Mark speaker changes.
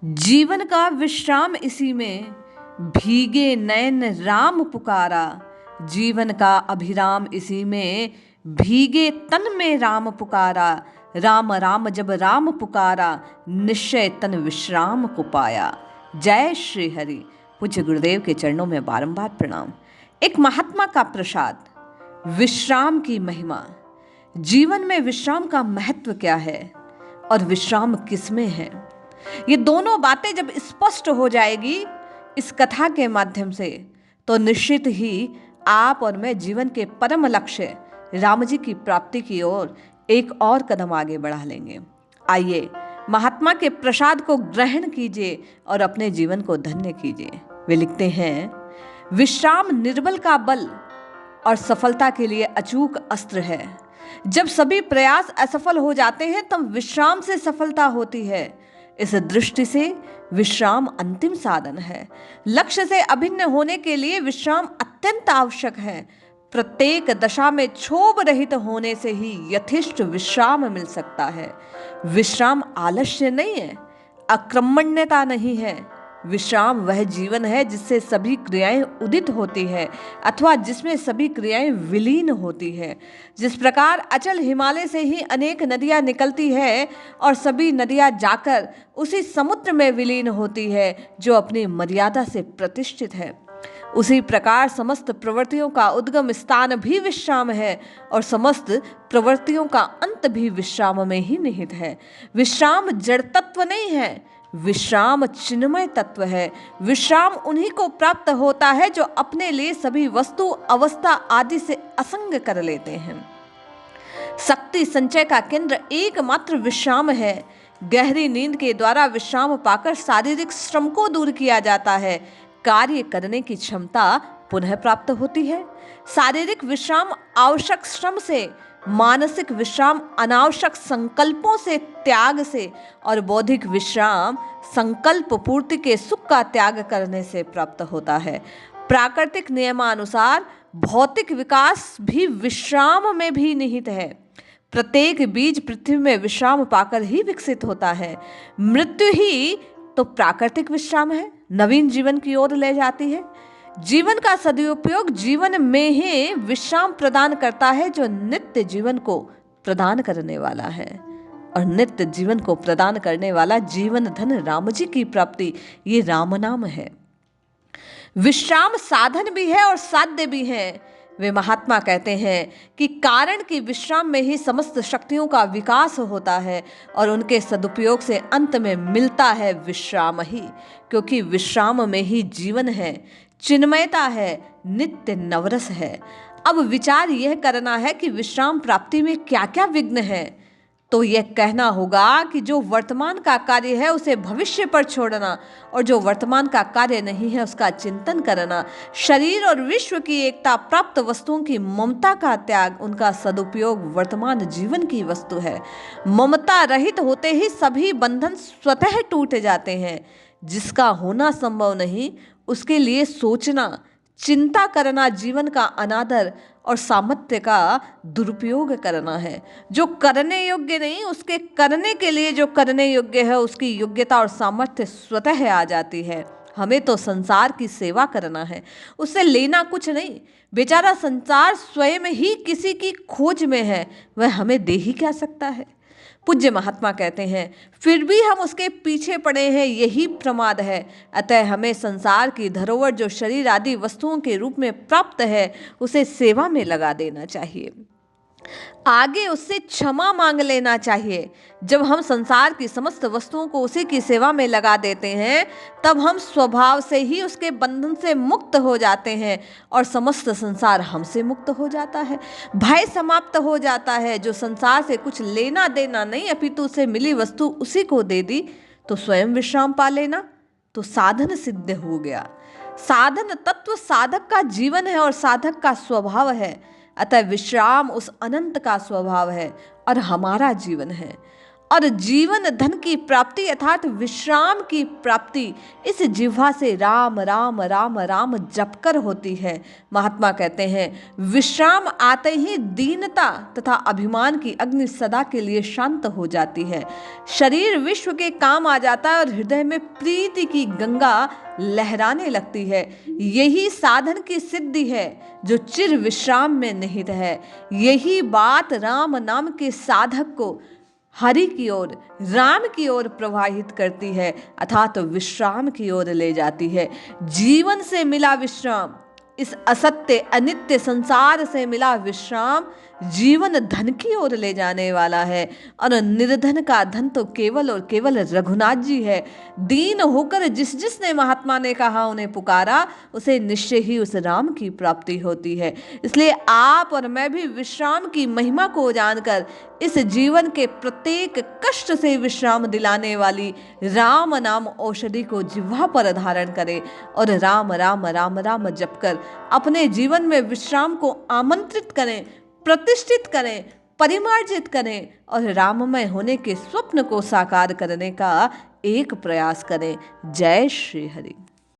Speaker 1: जीवन का विश्राम इसी में, भीगे नयन राम पुकारा। जीवन का अभिराम इसी में, भीगे तन में राम पुकारा। राम राम जब राम पुकारा, निश्चय तन विश्राम को पाया। जय श्री हरि। पूज्य गुरुदेव के चरणों में बारंबार प्रणाम। एक महात्मा का प्रसाद, विश्राम की महिमा। जीवन में विश्राम का महत्व क्या है और विश्राम किसमें है, ये दोनों बातें जब स्पष्ट हो जाएगी इस कथा के माध्यम से, तो निश्चित ही आप और मैं जीवन के परम लक्ष्य राम जी की प्राप्ति की ओर एक और कदम आगे बढ़ा लेंगे। आइए महात्मा के प्रसाद को ग्रहण कीजिए और अपने जीवन को धन्य कीजिए। वे लिखते हैं, विश्राम निर्बल का बल और सफलता के लिए अचूक अस्त्र है। जब सभी प्रयास असफल हो जाते हैं तब विश्राम से सफलता होती है। इस दृष्टि से विश्राम अंतिम साधन है। लक्ष्य से अभिन्न होने के लिए विश्राम अत्यंत आवश्यक है। प्रत्येक दशा में क्षोभ रहित होने से ही यथेष्ट विश्राम मिल सकता है। विश्राम आलस्य नहीं है, अक्रमण्यता नहीं है। विश्राम वह जीवन है जिससे सभी क्रियाएं उदित होती है अथवा जिसमें सभी क्रियाएं विलीन होती है। जिस प्रकार अचल हिमालय से ही अनेक नदियां निकलती है और सभी नदियां जाकर उसी समुद्र में विलीन होती है जो अपनी मर्यादा से प्रतिष्ठित है, उसी प्रकार समस्त प्रवृत्तियों का उद्गम स्थान भी विश्राम है और समस्त प्रवृत्तियों का अंत भी विश्राम में ही निहित है। विश्राम जड़ तत्व नहीं है, विश्राम चिन्मय तत्व है। विश्राम उन्हीं को प्राप्त होता है जो अपने लिए सभी वस्तु अवस्था आदि से असंग कर लेते हैं। शक्ति संचय का केंद्र एकमात्र विश्राम है। गहरी नींद के द्वारा विश्राम पाकर शारीरिक श्रम को दूर किया जाता है, कार्य करने की क्षमता पुनः प्राप्त होती है। शारीरिक विश्राम आवश्यक श्रम से, मानसिक विश्राम अनावश्यक संकल्पों से त्याग से और बौद्धिक विश्राम संकल्प पूर्ति के सुख का त्याग करने से प्राप्त होता है। प्राकृतिक नियमानुसार भौतिक विकास भी विश्राम में भी निहित है। प्रत्येक बीज पृथ्वी में विश्राम पाकर ही विकसित होता है। मृत्यु ही तो प्राकृतिक विश्राम है, नवीन जीवन की ओर ले जाती है। जीवन का सदुपयोग जीवन में ही विश्राम प्रदान करता है जो नित्य जीवन को प्रदान करने वाला है। और नित्य जीवन को प्रदान करने वाला जीवन धन राम जी की प्राप्ति, ये राम नाम है। विश्राम साधन भी है और साध्य भी है। वे महात्मा कहते हैं कि कारण की विश्राम में ही समस्त शक्तियों का विकास होता है और उनके सदुपयोग से अंत में मिलता है विश्राम ही, क्योंकि विश्राम में ही जीवन है, चिन्मयता है, नित्य नवरस है। अब विचार यह करना है कि विश्राम प्राप्ति में क्या क्या विघ्न है, तो यह कहना होगा कि जो वर्तमान का कार्य है उसे भविष्य पर छोड़ना और जो वर्तमान का कार्य नहीं है उसका चिंतन करना, शरीर और विश्व की एकता, प्राप्त वस्तुओं की ममता का त्याग, उनका सदुपयोग वर्तमान जीवन की वस्तु है। ममता रहित होते ही सभी बंधन स्वतः टूट जाते हैं। जिसका होना संभव नहीं उसके लिए सोचना, चिंता करना जीवन का अनादर और सामर्थ्य का दुरुपयोग करना है। जो करने योग्य नहीं उसके करने के लिए जो करने योग्य है उसकी योग्यता और सामर्थ्य स्वतः आ जाती है। हमें तो संसार की सेवा करना है, उससे लेना कुछ नहीं। बेचारा संसार स्वयं ही किसी की खोज में है, वह हमें दे ही क्या सकता है। पूज्य महात्मा कहते हैं, फिर भी हम उसके पीछे पड़े हैं, यही प्रमाद है। अतः हमें संसार की धरोहर जो शरीर आदि वस्तुओं के रूप में प्राप्त है उसे सेवा में लगा देना चाहिए, आगे उससे क्षमा मांग लेना चाहिए। जब हम संसार की समस्त वस्तुओं को उसी की सेवा में लगा देते हैं तब हम स्वभाव से ही उसके बंधन से मुक्त हो जाते हैं और समस्त संसार हमसे मुक्त हो जाता है। भय समाप्त हो जाता है। जो संसार से कुछ लेना देना नहीं अपितु उसे मिली वस्तु उसी को दे दी तो स्वयं विश्राम पा लेना, तो साधन सिद्ध हो गया। साधन तत्व साधक का जीवन है और साधक का स्वभाव है। अतः विश्राम उस अनंत का स्वभाव है और हमारा जीवन है। और जीवन धन की प्राप्ति अर्थात विश्राम की प्राप्ति इस जिह्वा से राम राम राम राम जपकर होती है। महात्मा कहते हैं, विश्राम आते ही दीनता तथा अभिमान की अग्नि सदा के लिए शांत हो जाती है। शरीर विश्व के काम आ जाता है और हृदय में प्रीति की गंगा लहराने लगती है। यही साधन की सिद्धि है जो चिर विश्राम में निहित है। यही बात राम नाम के साधक को हरि की ओर, राम की ओर प्रवाहित करती है अर्थात तो विश्राम की ओर ले जाती है। जीवन से मिला विश्राम, इस असत्य अनित्य संसार से मिला विश्राम जीवन धन की ओर ले जाने वाला है। और निर्धन का धन तो केवल और केवल रघुनाथ जी है। दीन होकर जिसने महात्मा ने कहा उन्हें पुकारा, उसे निश्चय ही उस राम की प्राप्ति होती है। इसलिए आप और मैं भी विश्राम की महिमा को जानकर इस जीवन के प्रत्येक कष्ट से विश्राम दिलाने वाली राम नाम औषधि को जिह्वा पर धारण करें और राम राम राम राम जपकर अपने जीवन में विश्राम को आमंत्रित करें, प्रतिष्ठित करें, परिमार्जित करें और राममय होने के स्वप्न को साकार करने का एक प्रयास करें। जय श्री हरि।